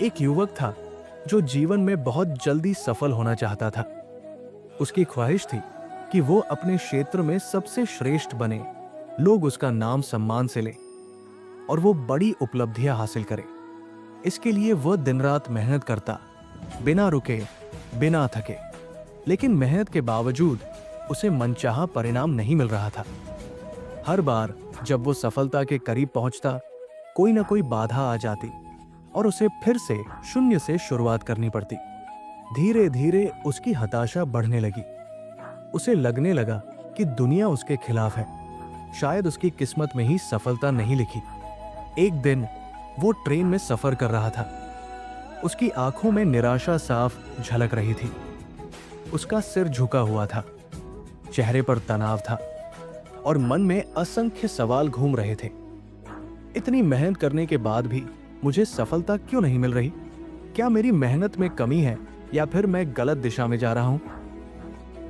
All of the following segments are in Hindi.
एक युवक था जो जीवन में बहुत जल्दी सफल होना चाहता था। उसकी ख्वाहिश थी कि वो अपने क्षेत्र में सबसे श्रेष्ठ बने, लोग उसका नाम सम्मान से लें और वो बड़ी उपलब्धियां हासिल करे। इसके लिए वह दिन रात मेहनत करता, बिना रुके, बिना थके। लेकिन मेहनत के बावजूद उसे मनचाहा परिणाम नहीं मिल रहा था। हर बार जब वो सफलता के करीब पहुंचता, कोई ना कोई बाधा आ जाती और उसे फिर से शून्य से शुरुआत करनी पड़ती। धीरे धीरे उसकी हताशा बढ़ने लगी। उसे लगने लगा कि दुनिया उसके खिलाफ है, शायद उसकी किस्मत में ही सफलता नहीं लिखी। एक दिन वो ट्रेन में सफर कर रहा था। उसकी आंखों में निराशा साफ झलक रही थी। उसका सिर झुका हुआ था, चेहरे पर तनाव था और मन में असंख्य सवाल घूम रहे थे। इतनी मेहनत करने के बाद भी मुझे सफलता क्यों नहीं मिल रही? क्या मेरी मेहनत में कमी है या फिर मैं गलत दिशा में जा रहा हूं?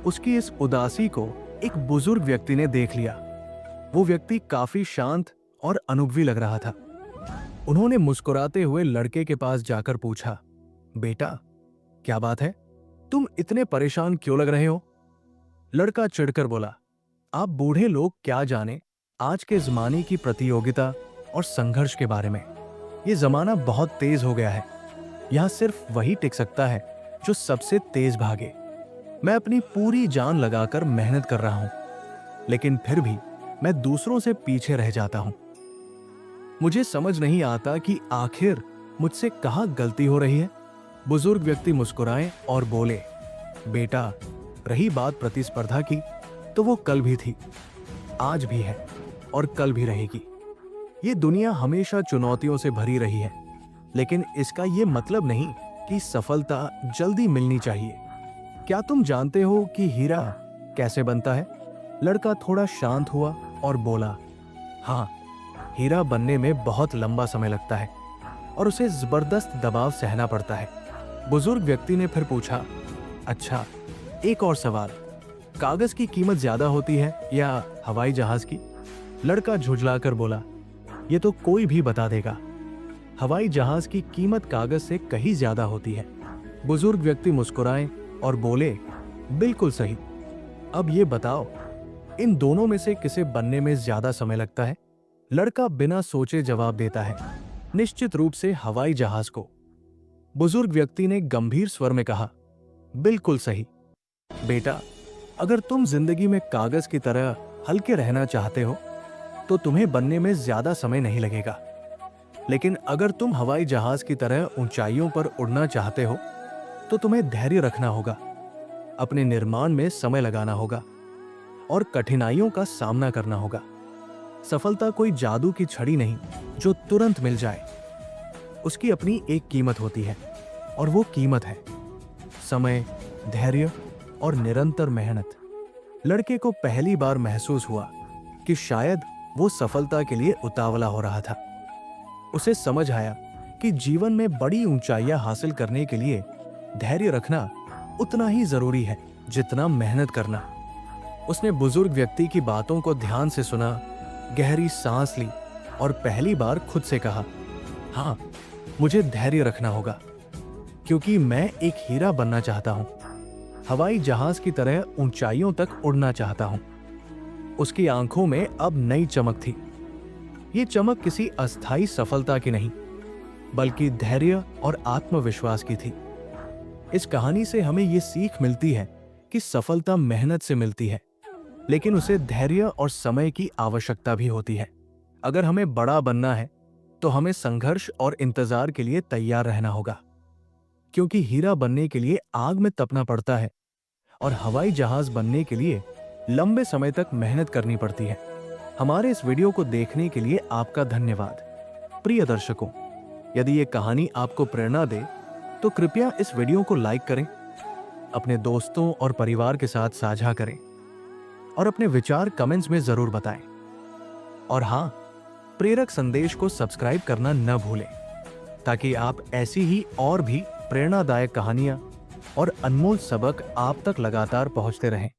उसकी इस उदासी को एक बुजुर्ग व्यक्ति ने देख लिया। वो व्यक्ति काफी शांत और अनुभवी लग रहा था। उन्होंने मुस्कुराते हुए लड़के के पास जाकर पूछा, बेटा, क्या बात है? तुम इतने परेशान क्यों लग रहे हो? लड़का चिढ़कर बोला, आप बूढ़े लोग क्या जाने आज के जमाने की प्रतियोगिता और संघर्ष के बारे में। ये जमाना बहुत तेज हो गया है। यहां सिर्फ वही टिक सकता है जो सबसे तेज भागे। मैं अपनी पूरी जान लगाकर मेहनत कर रहा हूं, लेकिन फिर भी मैं दूसरों से पीछे रह जाता हूं। मुझे समझ नहीं आता कि आखिर मुझसे कहां गलती हो रही है। बुजुर्ग व्यक्ति मुस्कुराए और बोले, बेटा, रही बात प्रतिस्पर्धा की, तो वो कल भी थी, आज भी है और कल भी रहेगी। ये दुनिया हमेशा चुनौतियों से भरी रही है, लेकिन इसका ये मतलब नहीं कि सफलता जल्दी मिलनी चाहिए। क्या तुम जानते हो कि हीरा कैसे बनता है? लड़का थोड़ा शांत हुआ और बोला, हाँ, हीरा बनने में बहुत लंबा समय लगता है और उसे जबरदस्त दबाव सहना पड़ता है। बुजुर्ग व्यक्ति ने फिर पूछा, अच्छा, एक और सवाल, कागज की कीमत ज्यादा होती है या हवाई जहाज की? लड़का झुंझलाकर बोला, ये तो कोई भी बता देगा। हवाई जहाज की कीमत कागज से कहीं ज्यादा होती है। बुजुर्ग व्यक्ति मुस्कुराए और बोले, बिल्कुल सही। अब ये बताओ, इन दोनों में से किसे बनने में ज्यादा समय लगता है? लड़का बिना सोचे जवाब देता है, निश्चित रूप से हवाई जहाज को। बुजुर्ग व्यक्ति ने गंभीर स्वर में कहा, बिल्कुल सही। बेटा, अगर तुम जिंदगी में कागज की तरह हल्के रहना चाहते हो तो तुम्हें बनने में ज्यादा समय नहीं लगेगा। लेकिन अगर तुम हवाई जहाज की तरह ऊंचाइयों पर उड़ना चाहते हो तो तुम्हें धैर्य रखना होगा, अपने निर्माण में समय लगाना होगा और कठिनाइयों का सामना करना होगा। सफलता कोई जादू की छड़ी नहीं जो तुरंत मिल जाए। उसकी अपनी एक कीमत होती है और वो कीमत है समय, धैर्य और निरंतर मेहनत। लड़के को पहली बार महसूस हुआ कि शायद वो सफलता के लिए उतावला हो रहा था। उसे समझ आया कि जीवन में बड़ी ऊंचाइयां हासिल करने के लिए धैर्य रखना उतना ही जरूरी है जितना मेहनत करना। उसने बुजुर्ग व्यक्ति की बातों को ध्यान से सुना, गहरी सांस ली और पहली बार खुद से कहा, हाँ, मुझे धैर्य रखना होगा क्योंकि मैं एक हीरा बनना चाहता हूं, हवाई जहाज की तरह ऊंचाइयों तक उड़ना चाहता हूं। उसकी आंखों में अब नई चमक थी। ये चमक किसी अस्थायी सफलता की नहीं, बल्कि धैर्य और आत्मविश्वास की थी। इस कहानी से हमें ये सीख मिलती है कि सफलता मेहनत से मिलती है, लेकिन उसे धैर्य और समय की आवश्यकता भी होती है। अगर हमें बड़ा बनना है तो हमें संघर्ष और इंतजार के लिए तैयार रहना होगा, क्योंकि हीरा बनने के लिए आग में तपना पड़ता है और हवाई जहाज बनने के लिए लंबे समय तक मेहनत करनी पड़ती है। हमारे इस वीडियो को देखने के लिए आपका धन्यवाद। प्रिय दर्शकों, यदि ये कहानी आपको प्रेरणा दे तो कृपया इस वीडियो को लाइक करें, अपने दोस्तों और परिवार के साथ साझा करें और अपने विचार कमेंट्स में जरूर बताएं। और हाँ, प्रेरक संदेश को सब्सक्राइब करना न भूलें ताकि आप ऐसी ही और भी प्रेरणादायक कहानियां और अनमोल सबक आप तक लगातार पहुंचते रहें।